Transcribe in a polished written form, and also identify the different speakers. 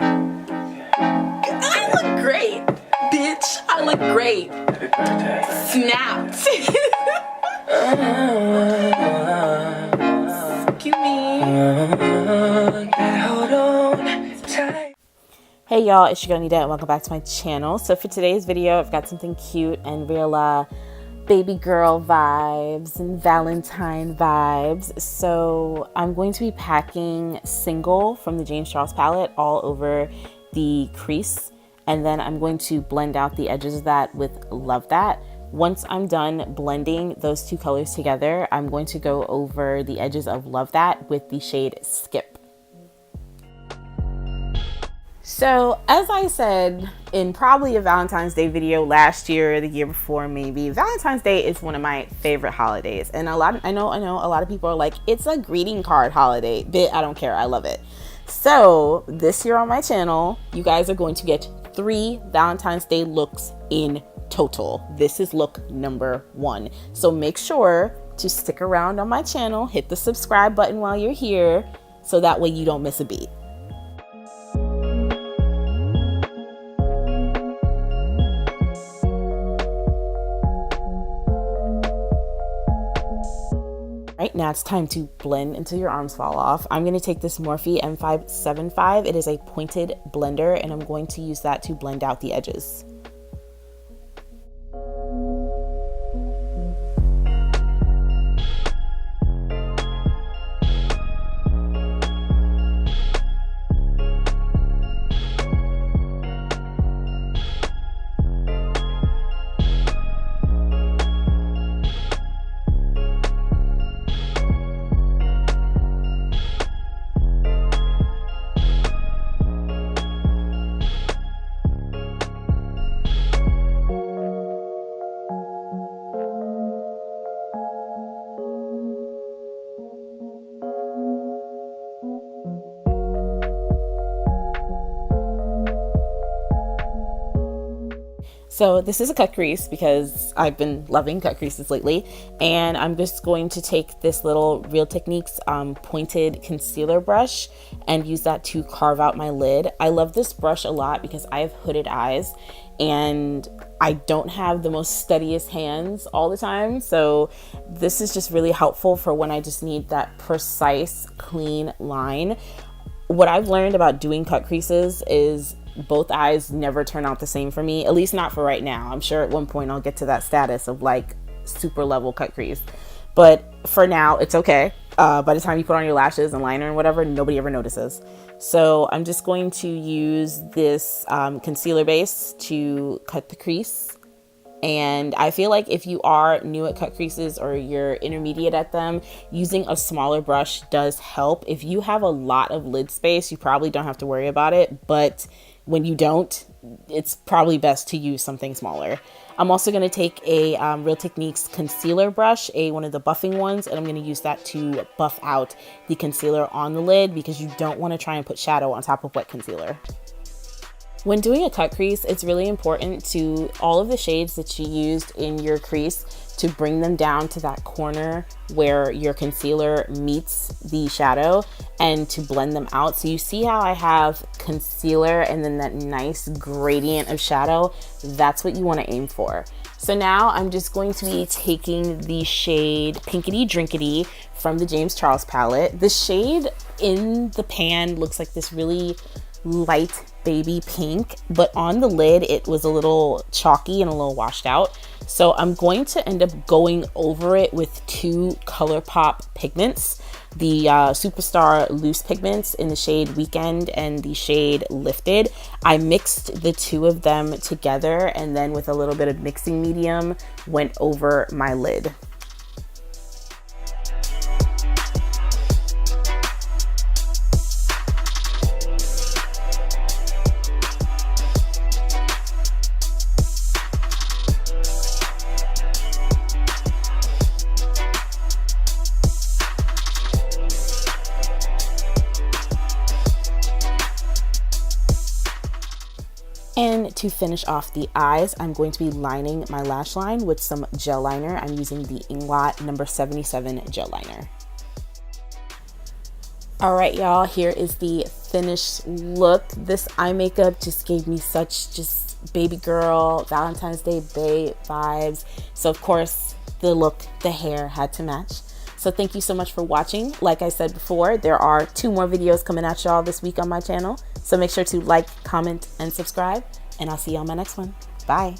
Speaker 1: I look great, bitch. I look great.
Speaker 2: Happy birthday.
Speaker 1: Snapped. Excuse me.
Speaker 2: Hold on tight.
Speaker 3: Hey y'all, it's your girl Nida and welcome back to my channel. So for today's video, I've got something cute and real baby girl vibes and Valentine vibes. So I'm going to be packing Single from the James Charles palette all over the crease, and then I'm going to blend out the edges of that with Love That. Once I'm done blending those two colors together, I'm going to go over the edges of Love That with the shade Skip. So as I said in probably a Valentine's Day video last year or the year before, maybe, Valentine's Day is one of my favorite holidays. And I know a lot of people are like, it's a greeting card holiday. But I don't care, I love it. So this year on my channel, you guys are going to get 3 Valentine's Day looks in total. This is look number 1. So make sure to stick around on my channel, hit the subscribe button while you're here, so that way you don't miss a beat. Right now it's time to blend until your arms fall off. I'm going to take this Morphe M575. It is a pointed blender and I'm going to use that to blend out the edges. So this is a cut crease because I've been loving cut creases lately, and I'm just going to take this little Real Techniques pointed concealer brush and use that to carve out my lid. I love this brush a lot because I have hooded eyes and I don't have the most steadiest hands all the time, so this is just really helpful for when I just need that precise, clean line. What I've learned about doing cut creases is both eyes never turn out the same for me, at least not for right now. I'm sure at one point I'll get to that status of like super level cut crease, but for now it's okay. By the time you put on your lashes and liner and whatever, nobody ever notices. So I'm just going to use this concealer base to cut the crease. And I feel like if you are new at cut creases or you're intermediate at them, using a smaller brush does help. If you have a lot of lid space, you probably don't have to worry about it. But when you don't, it's probably best to use something smaller. I'm also going to take a Real Techniques concealer brush, one of the buffing ones, and I'm going to use that to buff out the concealer on the lid because you don't want to try and put shadow on top of wet concealer. When doing a cut crease, it's really important to all of the shades that you used in your crease to bring them down to that corner where your concealer meets the shadow and to blend them out. So you see how I have concealer and then that nice gradient of shadow? That's what you want to aim for. So now I'm just going to be taking the shade Pinkity Drinkity from the James Charles palette. The shade in the pan looks like this really light baby pink, but on the lid it was a little chalky and a little washed out. So I'm going to end up going over it with 2 ColourPop pigments, the Superstar Loose pigments in the shade Weekend and the shade Lifted. I mixed the 2 of them together and then with a little bit of mixing medium went over my lid. And to finish off the eyes, I'm going to be lining my lash line with some gel liner. I'm using the Inglot number 77 gel liner. All right, y'all, here is the finished look. This eye makeup just gave me such just baby girl, Valentine's Day babe vibes. So of course the look, the hair had to match. So thank you so much for watching. Like I said before, there are 2 more videos coming at y'all this week on my channel. So make sure to like, comment, and subscribe. And I'll see you on my next one. Bye.